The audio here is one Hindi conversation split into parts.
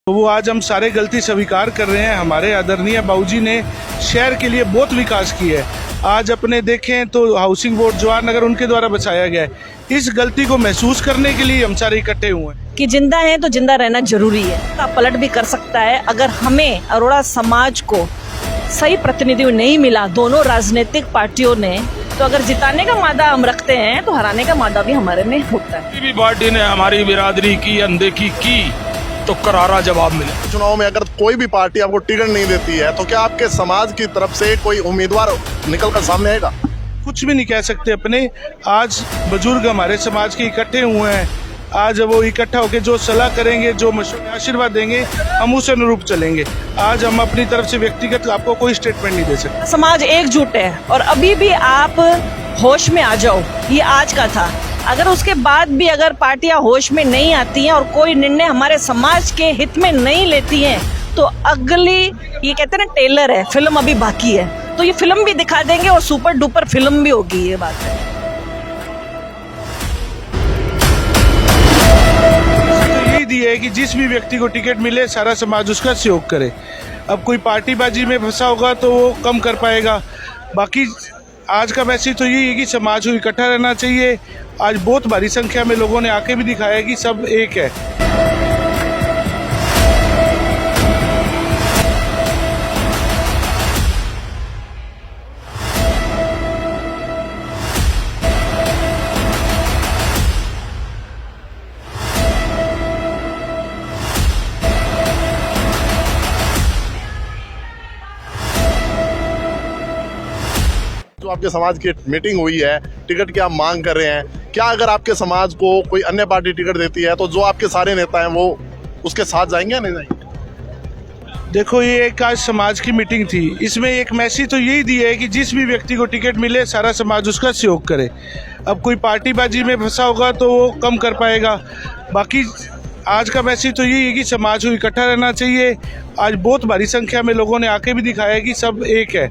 तो वो आज हम सारे गलती स्वीकार कर रहे हैं। हमारे आदरणीय बाबूजी ने शहर के लिए बहुत विकास किया है। आज अपने देखें तो हाउसिंग बोर्ड जवाहर नगर उनके द्वारा बचाया गया है। इस गलती को महसूस करने के लिए हम सारे इकट्ठे हुए हैं कि जिंदा है तो जिंदा रहना जरूरी है। का पलट भी कर सकता है अगर हमें अरोड़ा समाज को सही प्रतिनिधि नहीं मिला दोनों राजनीतिक पार्टियों ने, तो अगर जिताने का मादा हम रखते हैं तो हराने का मादा भी हमारे में होता है। किसी भी पार्टी ने हमारी बिरादरी की अनदेखी की तो करारा जवाब मिले। चुनाव में अगर कोई भी पार्टी आपको टिकट नहीं देती है तो क्या आपके समाज की तरफ से कोई उम्मीदवार निकल कर सामने आएगा? कुछ भी नहीं कह सकते अपने। आज बुजुर्ग हमारे समाज के इकट्ठे हुए हैं। आज वो इकट्ठा होकर जो सलाह करेंगे, जो मशवरे आशीर्वाद देंगे, हम उस अनुरूप चलेंगे। आज हम अपनी तरफ से व्यक्तिगत आपको कोई स्टेटमेंट नहीं दे सकते। समाज एकजुट है और अभी भी आप होश में आ जाओ, ये आज का था। अगर उसके बाद भी अगर पार्टियां होश में नहीं आती हैं और कोई निर्णय हमारे समाज के हित में नहीं लेती हैं तो अगली, ये कहते हैं ना टेलर है, फिल्म अभी बाकी है, तो ये फिल्म भी दिखा देंगे और सुपर डुपर फिल्म भी होगी। ये बात है। तो यही दी है कि जिस भी व्यक्ति को टिकट मिले सारा समाज उसका सहयोग करे। अब कोई पार्टीबाजी में फंसा होगा तो वो कम कर पाएगा। बाकी आज का मैसेज तो यही है कि समाज को इकट्ठा रहना चाहिए। आज बहुत भारी संख्या में लोगों ने आके भी दिखाया कि सब एक है। जो आपके समाज की मीटिंग हुई है, टिकट की आप मांग कर रहे हैं, क्या अगर आपके समाज को कोई अन्य पार्टी टिकट देती है तो जो आपके सारे नेता हैं वो उसके साथ जाएंगे या नहीं जाएंगे? देखो, ये एक आज समाज की मीटिंग थी। इसमें एक मैसेज तो यही दिया है कि जिस भी व्यक्ति को टिकट मिले सारा समाज उसका सहयोग करे। अब कोई पार्टीबाजी में फंसा होगा तो वो कम कर पाएगा। बाकी आज का मैसेज तो यही है कि समाज को इकट्ठा रहना चाहिए। आज बहुत भारी संख्या में लोगों ने आके भी दिखाया कि सब एक है।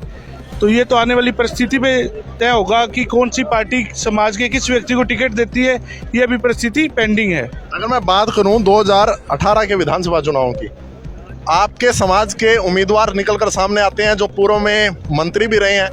तो ये तो आने वाली परिस्थिति पे तय होगा कि कौन सी पार्टी समाज के किस व्यक्ति को टिकट देती है। ये अभी परिस्थिति पेंडिंग है। अगर मैं बात करूं 2018 के विधानसभा चुनावों की, आपके समाज के उम्मीदवार निकलकर सामने आते हैं जो पूर्व में मंत्री भी रहे हैं।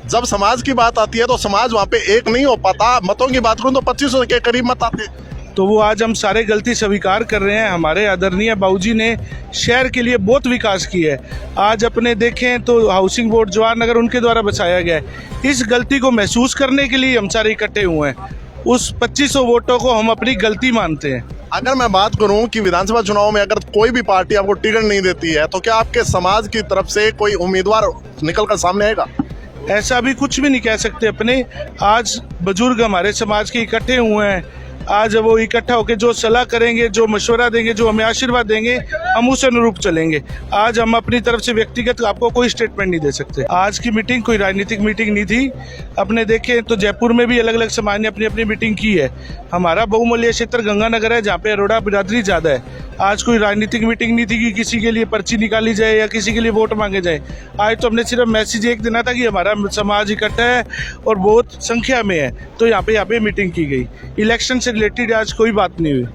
जब समाज की बात आती है तो समाज वहां पे एक नहीं हो पाता। मतों की बात करूं तो 2500 के करीब मत आते। तो वो आज हम सारे गलती स्वीकार कर रहे हैं। हमारे आदरणीय बाबूजी ने शहर के लिए बहुत विकास किया है। आज अपने देखें तो हाउसिंग बोर्ड जवाहर नगर उनके द्वारा बचाया गया है। इस गलती को महसूस करने के लिए हम सारे इकट्ठे हुए हैं। उस 2500 वोटों को हम अपनी गलती मानते हैं। अगर मैं बात करूं कि विधानसभा चुनाव में अगर कोई भी पार्टी आपको टिकट नहीं देती है तो क्या आपके समाज की तरफ से कोई उम्मीदवार निकल कर सामने आएगा? ऐसा भी कुछ भी नहीं कह सकते अपने। आज बुजुर्ग हमारे समाज के इकट्ठे हुए हैं। आज वो इकट्ठा होकर जो सलाह करेंगे, जो मशवरा देंगे, जो हमें आशीर्वाद देंगे, हम उस अनुरूप चलेंगे। आज हम अपनी तरफ से व्यक्तिगत आपको कोई स्टेटमेंट नहीं दे सकते। आज की मीटिंग कोई राजनीतिक मीटिंग नहीं थी। अपने देखें तो जयपुर में भी अलग अलग समाज ने अपनी अपनी मीटिंग की है। हमारा बहुमूल्य क्षेत्र गंगानगर है जहाँ पे अरोड़ा बिरादरी ज़्यादा है। आज कोई राजनीतिक मीटिंग नहीं थी कि किसी के लिए पर्ची निकाली जाए या किसी के लिए वोट मांगे जाए। आज तो हमने सिर्फ मैसेज एक देना था कि हमारा समाज इकट्ठा है और बहुत संख्या में है, तो यहाँ पे मीटिंग की गई। इलेक्शन से रिलेटेड आज कोई बात नहीं हुई।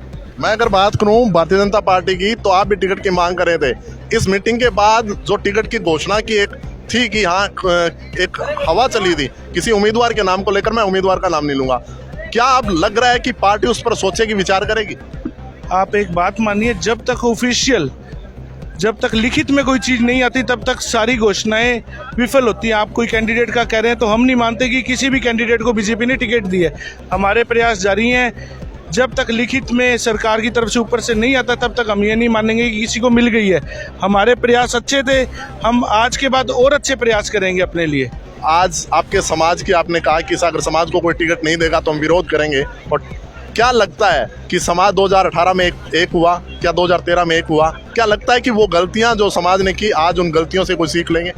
मैं अगर बात करूं भारतीय जनता पार्टी की, तो आप भी टिकट की मांग कर रहे थे। इस मीटिंग के बाद जो टिकट की घोषणा की एक थी कि हाँ एक हवा चली थी किसी उम्मीदवार के नाम को लेकर, मैं उम्मीदवार का नाम नहीं लूंगा, क्या अब लग रहा है कि पार्टी उस पर सोचेगी, विचार करेगी? आप एक बात मानिए, जब तक ऑफिशियल, जब तक लिखित में कोई चीज़ नहीं आती तब तक सारी घोषणाएं विफल होती हैं। आप कोई कैंडिडेट का कह रहे हैं तो हम नहीं मानते कि किसी भी कैंडिडेट को बीजेपी ने टिकट दी है। हमारे प्रयास जारी हैं। जब तक लिखित में सरकार की तरफ से ऊपर से नहीं आता तब तक हम ये नहीं मानेंगे कि किसी को मिल गई है। हमारे प्रयास अच्छे थे, हम आज के बाद और अच्छे प्रयास करेंगे अपने लिए। आज आपके समाज की आपने कहा कि अगर समाज को कोई टिकट नहीं देगा तो हम विरोध करेंगे, और क्या लगता है कि समाज 2018 में एक हुआ, क्या 2013 में एक हुआ? क्या लगता है कि वो गलतियां जो समाज ने की आज उन गलतियों से कोई सीख लेंगे?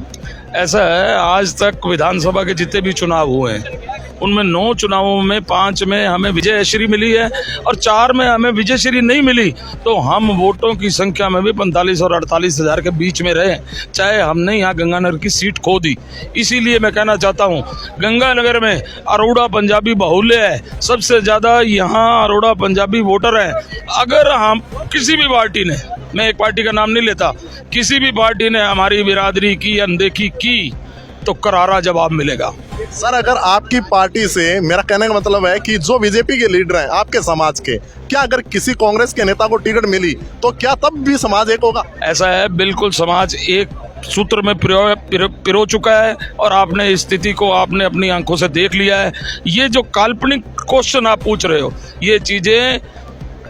ऐसा है, आज तक विधानसभा के जितने भी चुनाव हुए हैं उनमें 9 चुनावों में 5 में हमें विजयश्री मिली है और 4 में हमें विजयश्री नहीं मिली, तो हम वोटों की संख्या में भी 45 और 48 हज़ार के बीच में रहे, चाहे हमने यहाँ गंगानगर की सीट खो दी। इसीलिए मैं कहना चाहता हूँ, गंगानगर में अरोड़ा पंजाबी बाहुल्य है, सबसे ज़्यादा यहाँ अरोड़ा पंजाबी वोटर है। अगर हम किसी भी पार्टी ने, मैं एक पार्टी का नाम नहीं लेता, किसी भी पार्टी ने हमारी बिरादरी की अनदेखी की तो करारा जवाब मिलेगा। सर, अगर आपकी पार्टी से, मेरा कहने का मतलब है कि जो बीजेपी के लीडर हैं आपके समाज के, क्या अगर किसी कांग्रेस के नेता को टिकट मिली तो क्या तब भी समाज एक होगा? ऐसा है, बिल्कुल समाज एक सूत्र में पिरो चुका है और आपने इस स्थिति को आपने अपनी आंखों से देख लिया है। ये जो काल्पनिक क्वेश्चन आप पूछ रहे हो, ये चीज़ें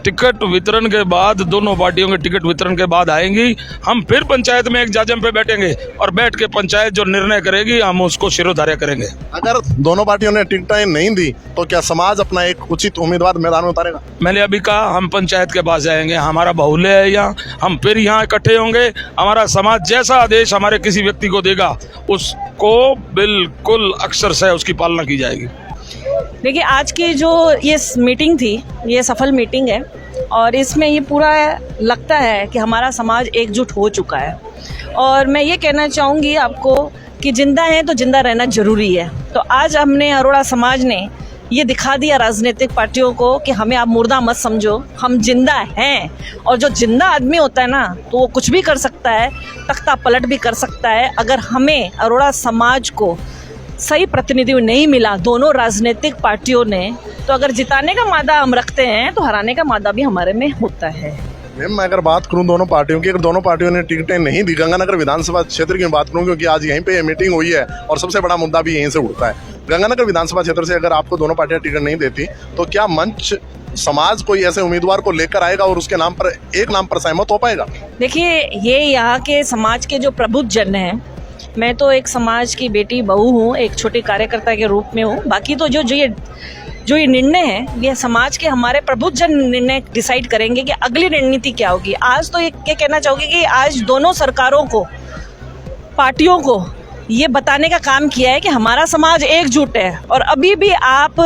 टिकट वितरण के बाद, दोनों पार्टियों के टिकट वितरण के बाद आएंगी। हम फिर पंचायत में एक जाजम पे बैठेंगे और बैठ के पंचायत जो निर्णय करेगी हम उसको शिरोधार्य करेंगे। अगर दोनों पार्टियों ने टिकटें नहीं दी तो क्या समाज अपना एक उचित उम्मीदवार मैदान में उतारेगा? मैंने अभी कहा, हम पंचायत के पास जाएंगे, हमारा बाहुल्य है यहाँ, हम फिर यहाँ इकट्ठे होंगे। हमारा समाज जैसा आदेश हमारे किसी व्यक्ति को देगा उसको बिल्कुल अक्षर से उसकी पालना की जाएगी। देखिए, आज की जो ये मीटिंग थी, ये सफल मीटिंग है और इसमें ये पूरा लगता है कि हमारा समाज एकजुट हो चुका है। और मैं ये कहना चाहूँगी आपको कि जिंदा हैं तो जिंदा रहना ज़रूरी है। तो आज हमने अरोड़ा समाज ने ये दिखा दिया राजनीतिक पार्टियों को कि हमें आप मुर्दा मत समझो, हम जिंदा हैं। और जो जिंदा आदमी होता है ना, तो वो कुछ भी कर सकता है, तख्ता पलट भी कर सकता है। अगर हमें अरोड़ा समाज को सही प्रतिनिधि नहीं मिला दोनों राजनीतिक पार्टियों ने, तो अगर जिताने का मादा हम रखते हैं तो हराने का मादा भी हमारे में होता है। मैम, मैं अगर बात करूं दोनों पार्टियों की, अगर दोनों पार्टियों ने टिकटें नहीं दी, गंगानगर विधानसभा क्षेत्र की बात करूं क्योंकि आज यहीं पे ये मीटिंग हुई है और सबसे बड़ा मुद्दा भी यहीं से उठता है। गंगानगर विधानसभा क्षेत्र से अगर आपको दोनों पार्टियां टिकट नहीं देती तो क्या मंच समाज कोई ऐसे उम्मीदवार को लेकर आएगा और उसके नाम पर, एक नाम पर सहमत हो पाएगा? देखिए, ये यहाँ के समाज के जो प्रबुद्ध जन हैं, मैं तो एक समाज की बेटी बहू हूँ, एक छोटी कार्यकर्ता के रूप में हूँ। बाकी तो जो ये निर्णय है, ये समाज के हमारे प्रबुद्ध जन निर्णय डिसाइड करेंगे कि अगली रणनीति क्या होगी। आज तो ये कहना चाहूँगी कि आज दोनों सरकारों को, पार्टियों को ये बताने का काम किया है कि हमारा समाज एकजुट है और अभी भी आप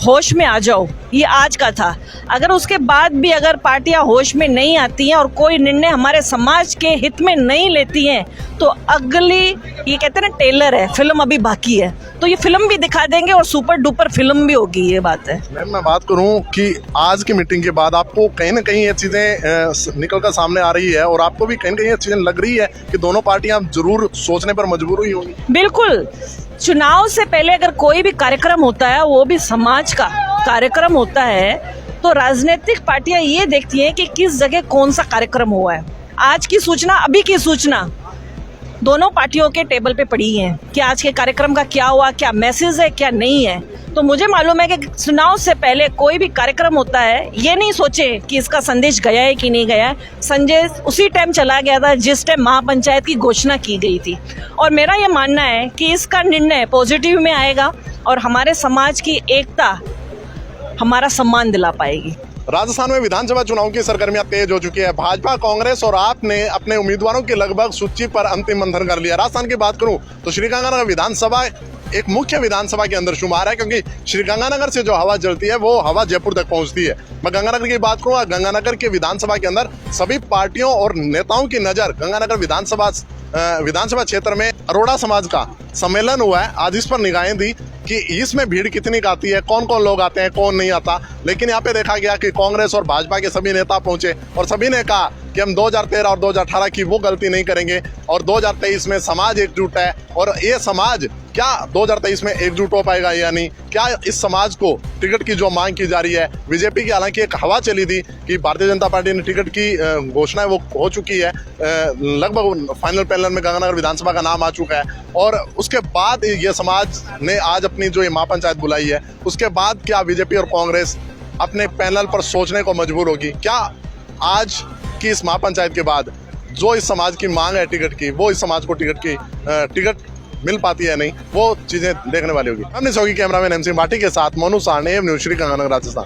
होश में आ जाओ, ये आज का था। अगर उसके बाद भी अगर पार्टियां होश में नहीं आती हैं और कोई निर्णय हमारे समाज के हित में नहीं लेती हैं, तो अगली, ये कहते हैं ना, टेलर है, फिल्म अभी बाकी है, तो ये फिल्म भी दिखा देंगे और सुपर डुपर फिल्म भी होगी। ये बात है। मैम, मैं बात करूं कि आज की मीटिंग के बाद आपको कहीं ना कहीं ये चीज़ें निकल कर सामने आ रही है और आपको भी कहीं ना कहीं ये चीज़ें लग रही है कि दोनों पार्टियां जरूर सोचने पर मजबूर हुई होंगी। बिल्कुल, चुनाव से पहले अगर कोई भी कार्यक्रम होता है, वो भी समाज का कार्यक्रम होता है, तो राजनीतिक पार्टियां ये देखती हैं कि किस जगह कौन सा कार्यक्रम हुआ है। आज की सूचना, अभी की सूचना दोनों पार्टियों के टेबल पे पड़ी है कि आज के कार्यक्रम का क्या हुआ, क्या मैसेज है, क्या नहीं है। तो मुझे मालूम है कि चुनाव से पहले कोई भी कार्यक्रम होता है, ये नहीं सोचे कि इसका संदेश गया है कि नहीं गया है। संदेश उसी टाइम चला गया था जिस टाइम महापंचायत की घोषणा की गई थी। और मेरा ये मानना है कि इसका निर्णय पॉजिटिव में आएगा और हमारे समाज की एकता हमारा सम्मान दिला पाएगी। राजस्थान में विधानसभा चुनाव की सरगर्मियां तेज हो चुकी है। भाजपा, कांग्रेस और आप ने अपने उम्मीदवारों की लगभग सूची पर अंतिम मंथन कर लिया। राजस्थान की बात करूं तो श्रीगंगानगर विधानसभा एक मुख्य विधानसभा के अंदर शुमार है, क्योंकि श्रीगंगानगर से जो हवा चलती है वो हवा जयपुर तक पहुंचती है। मैं गंगानगर की बात करूं, गंगानगर के विधानसभा के अंदर सभी पार्टियों और नेताओं की नजर गंगानगर विधानसभा क्षेत्र में अरोड़ा समाज का सम्मेलन हुआ है। आज इस पर निगाहें दी कि इसमें भीड़ कितनी आती है, कौन कौन लोग आते हैं, कौन नहीं आता। लेकिन यहाँ पे देखा गया कि कांग्रेस और भाजपा के सभी नेता पहुंचे और सभी ने कहा कि हम 2013 और 2018 की वो गलती नहीं करेंगे और 2023 में समाज एकजुट है। और ये समाज क्या 2023 में एकजुट हो पाएगा या नहीं, क्या इस समाज को टिकट की जो मांग की जा रही है, बीजेपी की हालांकि एक हवा चली थी कि भारतीय जनता पार्टी ने टिकट की घोषणा वो हो चुकी है, लगभग फाइनल पैनल में गंगानगर विधानसभा का नाम आ चुका है। और उसके बाद ये समाज ने आज अपनी जो ये महापंचायत बुलाई है, उसके बाद क्या बीजेपी और कांग्रेस अपने पैनल पर सोचने को मजबूर होगी? क्या आज की इस महापंचायत के बाद जो इस समाज की मांग है टिकट की, वो इस समाज को टिकट मिल पाती है नहीं, वो चीजें देखने वाली होगी। हमने कैमरामैन MC भाटी के साथ मोनू साहनी, न्यूज़ श्री गंगानगर, राजस्थान।